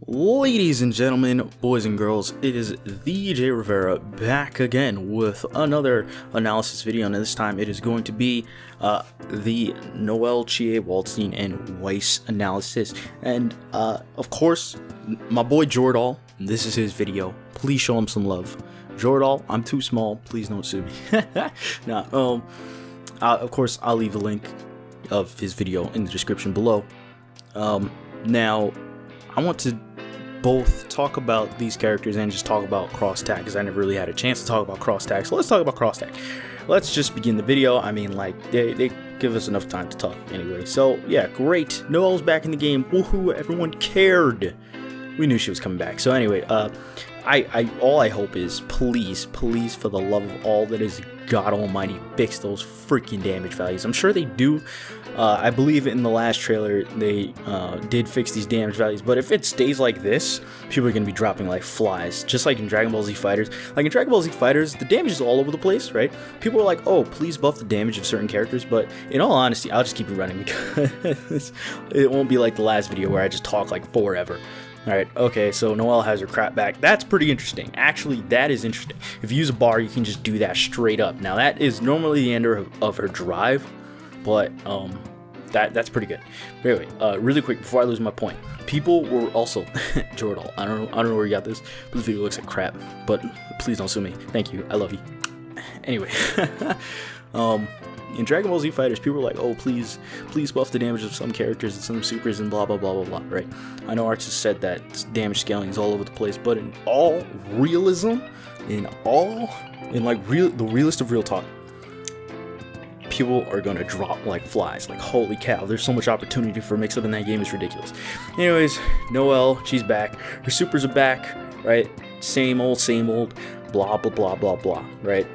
Ladies and gentlemen, boys and girls, it is the J Rivera back again with another analysis video, and this time it is going to be the Noel, Chie, Waldstein and Weiss analysis. And of course, my boy Jordal, this is his video. Please show him some love. Jordal, I'm too small. Please don't sue me. Of course, I'll leave the link of his video in the description below. Now, I want to both talk about these characters and just talk about cross tag, because I never really had a chance to talk about cross tag. So let's talk about cross tag. Let's just begin the video. I mean, like, they give us enough time to talk anyway. So yeah, great. Noel's back in the game. Woohoo! Everyone cared. We knew she was coming back. So anyway, all I hope is please, for the love of all that is God Almighty, fix those freaking damage values. I'm sure they do. I believe in the last trailer they did fix these damage values, but if it stays like this, people are going to be dropping like flies, just like in Dragon Ball Z Fighters. Like in Dragon Ball Z Fighters, the damage is all over the place, right? People are like, oh, please buff the damage of certain characters, but in all honesty, I'll just keep it running because it won't be like the last video where I just talk like forever. Alright, okay, so Noel has her crap back. That's pretty interesting. Actually, that is interesting. If you use a bar, you can just do that straight up. Now, that is normally the end of her drive, but that's pretty good. But anyway, really quick before I lose my point, people were also Jordal. I don't know where you got this, but this video looks like crap. But please don't sue me. Thank you. I love you. Anyway, in Dragon Ball Z Fighters, people were like, oh, please buff the damage of some characters and some supers and blah blah blah blah blah, right? I know Arts has said that damage scaling is all over the place, but in all realism, the realest of real talk, people are gonna drop like flies. Like, holy cow, there's so much opportunity for mix up in that game, is ridiculous. Anyways, Noel, she's back. Her supers are back, right? Same old, blah blah blah blah blah, right?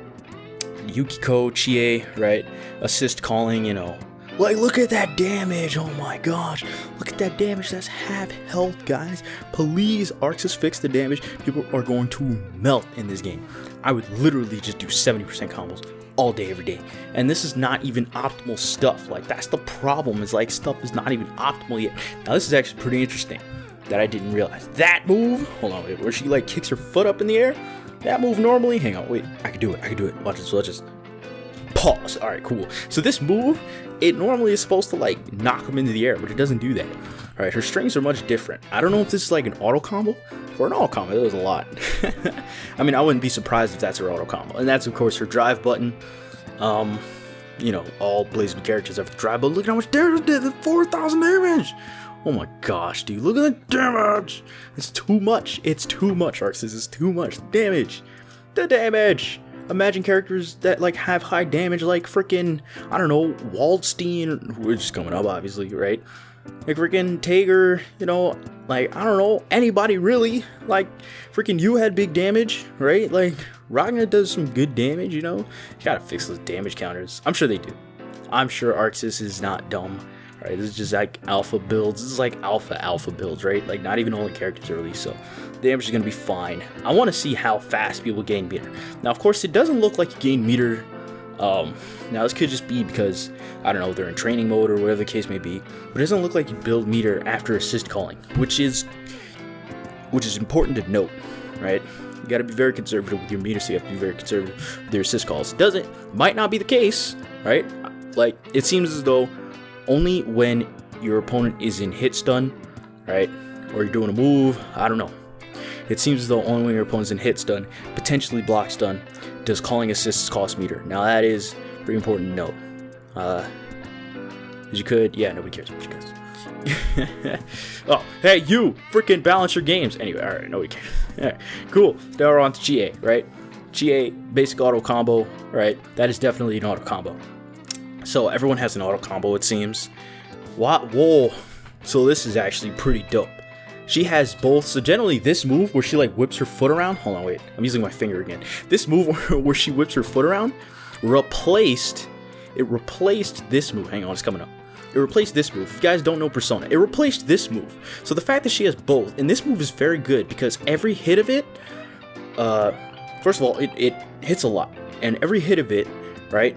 Yukiko, Chie, right? Assist calling, you know. Like, look at that damage. Oh my gosh. Look at that damage. That's half health, guys. Please, Arxis, fix the damage. People are going to melt in this game. I would literally just do 70% combos all day, every day. And this is not even optimal stuff. Like, that's the problem. Is like, stuff is not even optimal yet. Now, this is actually pretty interesting that I didn't realize. That move, hold on, wait, where she like kicks her foot up in the air. That move normally, hang on, wait, I can do it. Watch this, so let's just pause. All right, cool. So this move, it normally is supposed to like knock him into the air, but it doesn't do that. All right, her strings are much different. I don't know if this is like an auto combo. For an auto combo, it was a lot. I mean, I wouldn't be surprised if that's her auto combo. And that's, of course, her drive button. You know, all BlazBlue characters have drive button. Look at how much damage did, 4,000 damage. Oh my gosh, dude, look at the damage. It's too much. It's too much, Arxis. It's too much damage. The damage. Imagine characters that like have high damage, like freaking, I don't know, Waldstein, which is coming up, obviously, right? Like freaking Tager, you know, like, I don't know, anybody really. Like, freaking you had big damage, right? Like, Ragnar does some good damage, you know? You gotta fix those damage counters. I'm sure they do. I'm sure Arxis is not dumb. Right, this is just like alpha builds. This is like alpha builds, right? Like, not even all the characters are released, so the damage is gonna be fine. I want to see how fast people gain meter. Now, of course, it doesn't look like you gain meter. Now this could just be because, I don't know, they're in training mode or whatever the case may be. But it doesn't look like you build meter after assist calling, which is important to note, right? You got to be very conservative with your meter, so you have to be very conservative with your assist calls. Might not be the case, right? Like, it seems as though only when your opponent is in hit stun, right, or you're doing a move, I don't know. It seems as though only when your opponent's in hit stun, potentially block stun, does calling assists cost meter. Now, that is pretty important to note. As you could, yeah, nobody cares what you guys. Oh, hey, you, freaking balance your games. Anyway, all right, nobody cares. All right, cool. Now we're on to Chie, right? Chie, basic auto combo, right? That is definitely an auto combo. So everyone has an auto combo, it seems. What? Whoa. So this is actually pretty dope. She has both. So generally this move where she like whips her foot around. Hold on, wait. I'm using my finger again. This move where she whips her foot around replaced this move. Hang on, it's coming up. It replaced this move. If you guys don't know Persona, it replaced this move. So the fact that she has both, and this move is very good because every hit of it, first of all, it hits a lot. And every hit of it, right,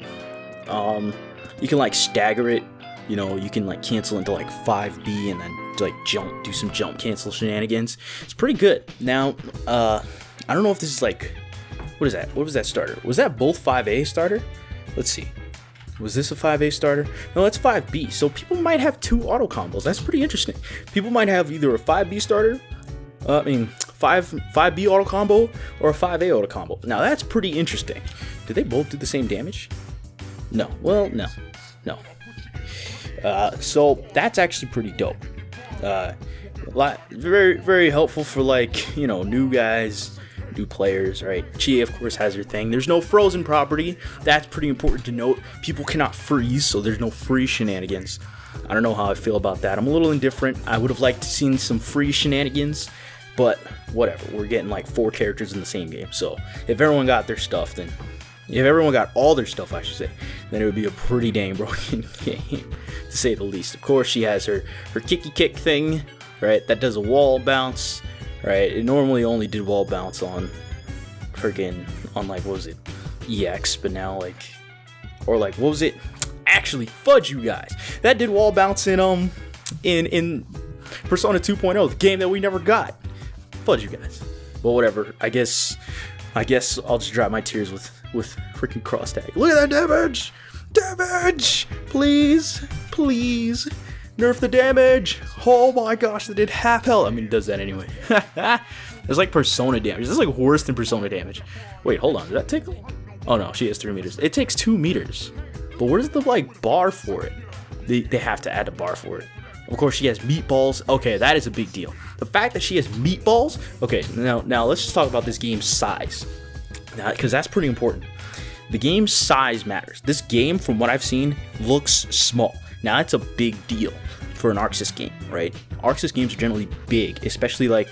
you can like stagger it, you know, you can like cancel into like 5B and then to like jump, do some jump cancel shenanigans. It's pretty good. Now, I don't know if this is like, what is that? What was that starter? Was that both 5A starter? Let's see. Was this a 5A starter? No, that's 5B. So people might have 2 auto combos. That's pretty interesting. People might have either a 5B starter, 5B auto combo, or a 5A auto combo. Now that's pretty interesting. Did they both do the same damage? No. Well, no. So that's actually pretty dope. Very, very helpful for like, you know, new guys, new players, right? Chie, of course, has her thing. There's no frozen property. That's pretty important to note. People cannot freeze, so there's no free shenanigans. I don't know how I feel about that. I'm a little indifferent. I would have liked to seen some free shenanigans, but whatever. We're getting like 4 characters in the same game. So if everyone got their stuff, then if everyone got all their stuff, I should say, then it would be a pretty dang broken game, to say the least. Of course, she has her kicky kick thing, right? That does a wall bounce, right? It normally only did wall bounce on like, what was it? EX, but now like, or like, what was it? Actually, fudge you guys. That did wall bounce in Persona 2.0, the game that we never got. Fudge you guys. But whatever. I guess I'll just dry my tears with freaking cross tag. Look at that damage! Damage! Please nerf the damage. Oh my gosh, that did half health. I mean, it does that anyway. It's like Persona damage. This is like worse than Persona damage. Wait, hold on. Did that take? Oh no, she has 3 meters. It takes 2 meters. But where's the like bar for it? They have to add a bar for it. Of course, she has meatballs. Okay, that is a big deal. The fact that she has meatballs. Okay, now let's just talk about this game's size. Now, because that's pretty important. The game's size matters. This game, from what I've seen, looks small. Now, that's a big deal for an Arxis game, right? Arxis games are generally big, especially like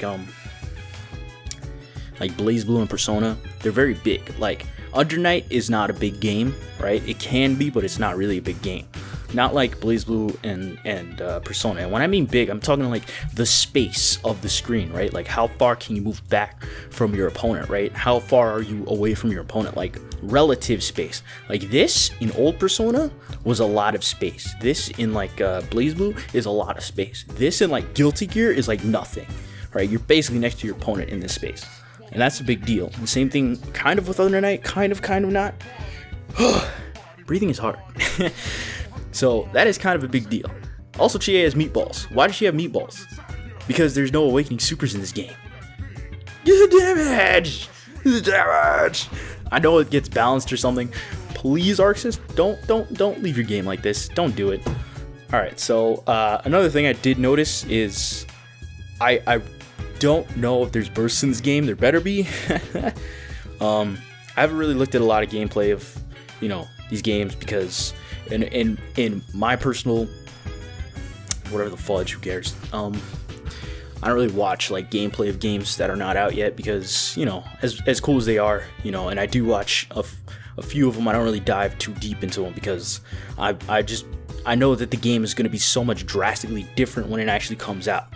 BlazBlue and Persona. They're very big. Like Under Night is not a big game, right? It can be, but it's not really a big game. Not like BlazBlue and Persona. And when I mean big, I'm talking like the space of the screen, right? Like how far can you move back from your opponent, right? How far are you away from your opponent? Like relative space. Like this in old Persona was a lot of space. This in like BlazBlue is a lot of space. This in like Guilty Gear is like nothing, right? You're basically next to your opponent in this space. And that's a big deal. The same thing kind of with Under Night, kind of not. Breathing is hard. So that is kind of a big deal. Also, Chie has meatballs. Why does she have meatballs? Because there's no awakening supers in this game. Damage! Damage! I know it gets balanced or something. Please, Arxis, don't leave your game like this. Don't do it. All right. So another thing I did notice is I don't know if there's bursts in this game. There better be. I haven't really looked at a lot of gameplay of these games because. In my personal, whatever the fudge, who cares? I don't really watch like gameplay of games that are not out yet because as cool as they are, and I do watch a few of them. I don't really dive too deep into them because I know that the game is going to be so much drastically different when it actually comes out.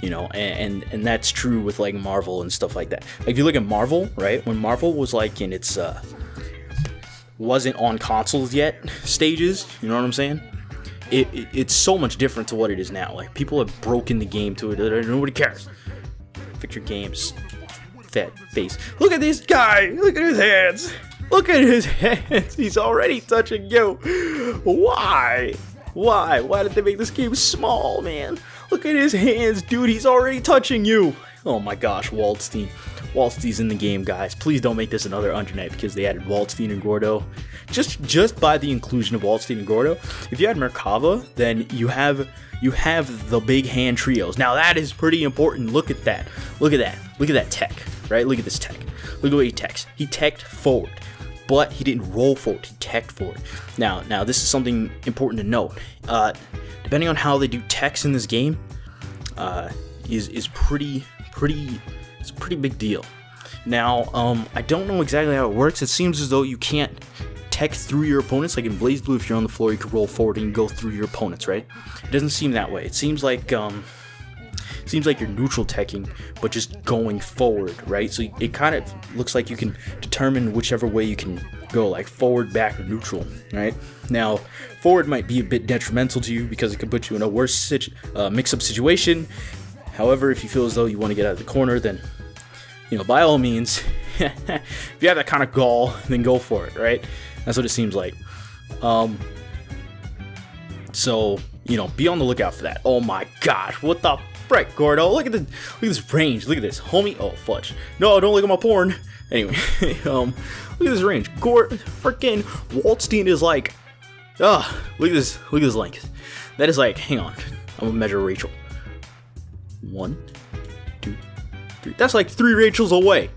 And that's true with like Marvel and stuff like that. Like if you look at Marvel, right? When Marvel was like in its wasn't on consoles yet stages, you know what I'm saying? It's so much different to what it is now. Like people have broken the game to it. Nobody cares. Fix your games, fat face. Look at this guy. Look at his hands. Look at his hands. He's already touching you. Why? Why did they make this game small, man? Look at his hands, dude. He's already touching you. Oh my gosh, Waldstein. Waldstein's in the game, guys. Please don't make this another Under Night because they added Waldstein and Gordo. Just by the inclusion of Waldstein and Gordo, if you had Merkava, then you have the big hand trios. Now that is pretty important. Look at that. Look at that. Look at that tech, right? Look at this tech. Look at what he techs. He teched forward, but he didn't roll forward. He teched forward. Now this is something important to note. Depending on how they do techs in this game, is pretty. It's a pretty big deal. Now, I don't know exactly how it works. It seems as though you can't tech through your opponents. Like in BlazBlue, if you're on the floor, you can roll forward and go through your opponents, right? It doesn't seem that way. It seems like seems like you're neutral teching, but just going forward, right? So it kind of looks like you can determine whichever way you can go, like forward, back, or neutral, right? Now, forward might be a bit detrimental to you because it could put you in a worse mix-up situation. However, if you feel as though you want to get out of the corner, then, you know, by all means, if you have that kind of gall, then go for it, right? That's what it seems like. So, you know, be on the lookout for that. Oh my gosh, what the frick, Gordo? Look at this range. Look at this, homie. Oh, fudge. No, don't look at my porn. Anyway, look at this range. Freaking Waldstein is like, look at this length. That is like, hang on, I'm gonna measure Rachel. 1, 2, 3. That's like 3 Rachels away.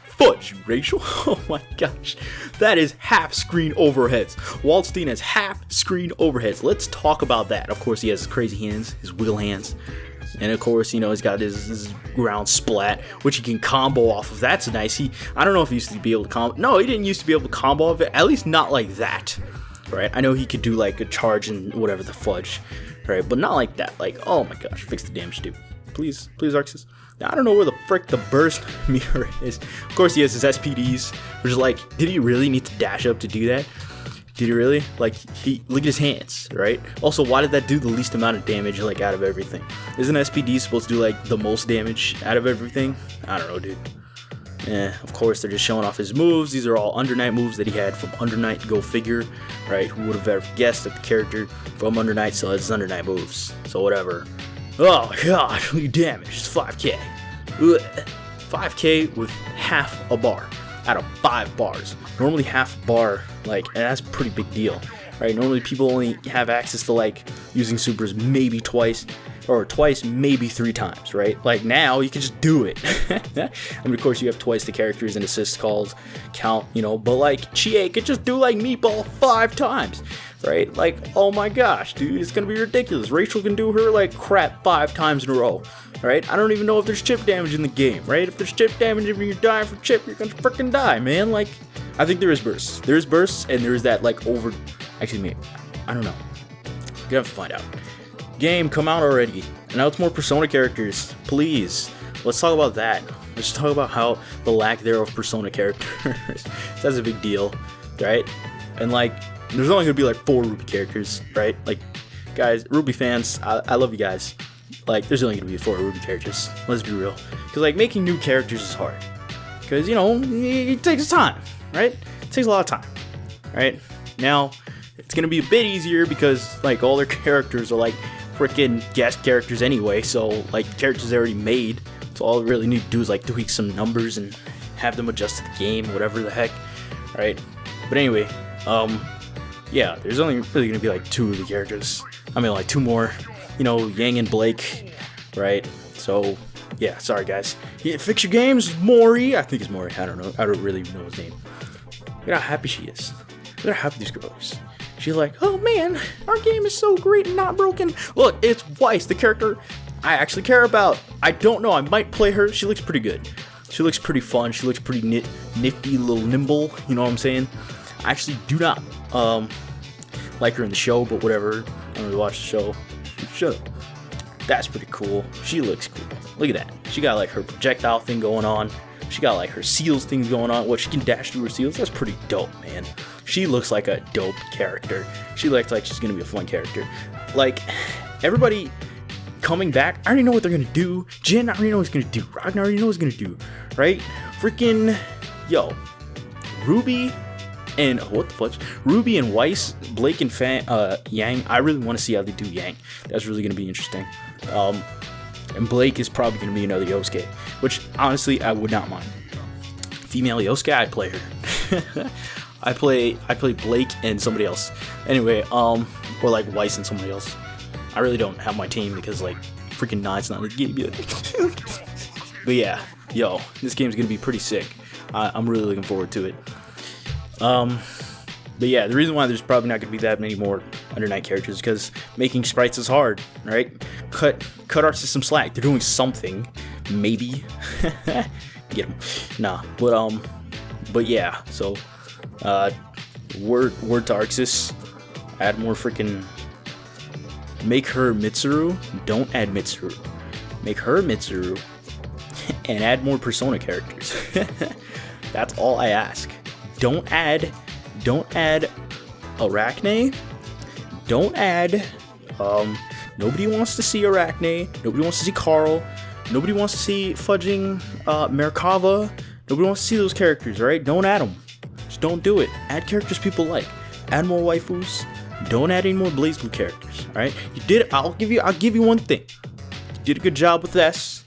Fudge, Rachel. Oh my gosh, that is half screen overheads. Waldstein has half screen overheads. Let's talk about that. Of course, he has his crazy hands, his wiggle hands. And of course, you know, he's got his ground splat, which he can combo off of. That's nice. I don't know if he used to be able to combo. No, he didn't used to be able to combo off it. At least not like that, right? I know he could do like a charge and whatever the fudge, right? But not like that. Like, oh my gosh, fix the damage, dude. Please, Arxis. Now, I don't know where the frick the burst meter is. Of course, he has his SPDs, which is like, did he really need to dash up to do that? Did he really? Like, look at his hands, right? Also, why did that do the least amount of damage, like, out of everything? Isn't SPD supposed to do, like, the most damage out of everything? I don't know, dude. Of course, they're just showing off his moves. These are all Under Night moves that he had from Under Night, go figure, right? Who would have ever guessed that the character from Under Night still has Under Night moves? So, whatever. Oh, God, look at damage. It's 5k. Ugh. 5k with half a bar out of 5 bars. Normally half a bar, like, and that's a pretty big deal, right? Normally people only have access to, like, using supers maybe twice, maybe 3 times, right? Like, now you can just do it. I mean, of course, you have twice the characters and assist calls count, you know, but like Chie could just do like Meatball 5 times, right? Like, oh my gosh, dude, it's gonna be ridiculous. Rachel can do her like crap 5 times in a row, right? I don't even know if there's chip damage in the game, right? If there's chip damage, if you're dying from chip, you're gonna freaking die, man. Like, I think there is bursts. There's bursts, and there's that like actually, maybe, I don't know. You have to find out. Game, come out already. And now it's more Persona characters. Please, let's talk about that. Let's talk about how the lack there of Persona characters. That's a big deal, right? And like, there's only gonna be like 4 Ruby characters, right? Like, guys, Ruby fans, I love you guys. Like, there's only gonna be 4 Ruby characters. Let's be real. Because like, making new characters is hard. Because, you know, it takes time, right? It takes a lot of time, right? Now, it's gonna be a bit easier because like all their characters are like freaking guest characters anyway, so like characters they already made, so all they really need to do is like tweak some numbers and have them adjust to the game, whatever the heck, right? But anyway, yeah, there's only really gonna be like 2 of the characters. I mean, like 2 more, you know, Yang and Blake, right? So yeah, sorry guys. Yeah, fix your games, Mori. I think it's Mori. I don't know. I don't really know his name. Look at how happy she is. Look at how happy this girl is. She's like, oh man, our game is so great and not broken. Look, it's Weiss, the character I actually care about. I don't know, I might play her. She looks pretty good. She looks pretty fun. She looks pretty nifty, little nimble. You know what I'm saying? I actually do not like her in the show, but whatever. I don't really watch the show. Shut up. That's pretty cool. She looks cool. Look at that. She got like her projectile thing going on. She got like her seals things going on. What, she can dash through her seals? That's pretty dope, man. She looks like a dope character. She looks like she's gonna be a fun character. Like, everybody coming back, I already know what they're gonna do. Jin, I already know what he's gonna do. Ragnar, I already know what he's gonna do, right? Freaking, yo, Ruby and, what the fudge? Ruby and Weiss, Blake and Yang, I really want to see how they do Yang. That's really gonna be interesting. And Blake is probably gonna be another Yosuke, which, honestly, I would not mind. Female Yosuke, I'd play her. I play Blake and somebody else. Anyway, or like Weiss and somebody else. I really don't have my team because like freaking Night's not in the game yet. But yeah, yo, this game's gonna be pretty sick. I'm really looking forward to it. But yeah, the reason why there's probably not gonna be that many more Under Night characters is because making sprites is hard, right? Cut our system slack. They're doing something, maybe. Get them. Nah, but yeah. So, word to Arxis. Add more freaking. Make her Mitsuru. Don't add Mitsuru. make her Mitsuru, and add more Persona characters. That's all I ask. Don't add Arachne. Don't add, nobody wants to see Arachne. Nobody wants to see Carl. Nobody wants to see fudging Merkava. Nobody wants to see those characters, right? Don't add them. Just don't do it. Add characters people like. Add more waifus. Don't add any more BlazBlue characters, all right? You did. I'll give you one thing. You did a good job with S.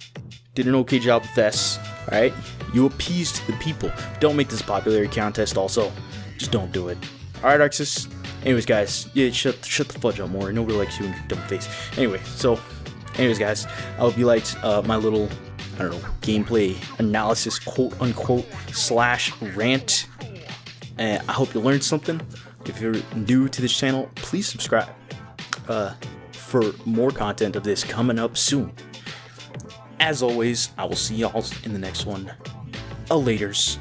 Did an okay job with S. All right. You appeased the people. Don't make this a popularity contest. Also, just don't do it. All right, Arxis. Anyways, guys, yeah, shut the fudge up more. Nobody likes you in your dumb face. Anyways, guys, I hope you liked my little, I don't know, gameplay analysis, quote unquote, / rant. And I hope you learned something. If you're new to this channel, please subscribe for more content of this coming up soon. As always, I will see y'all in the next one. Laters.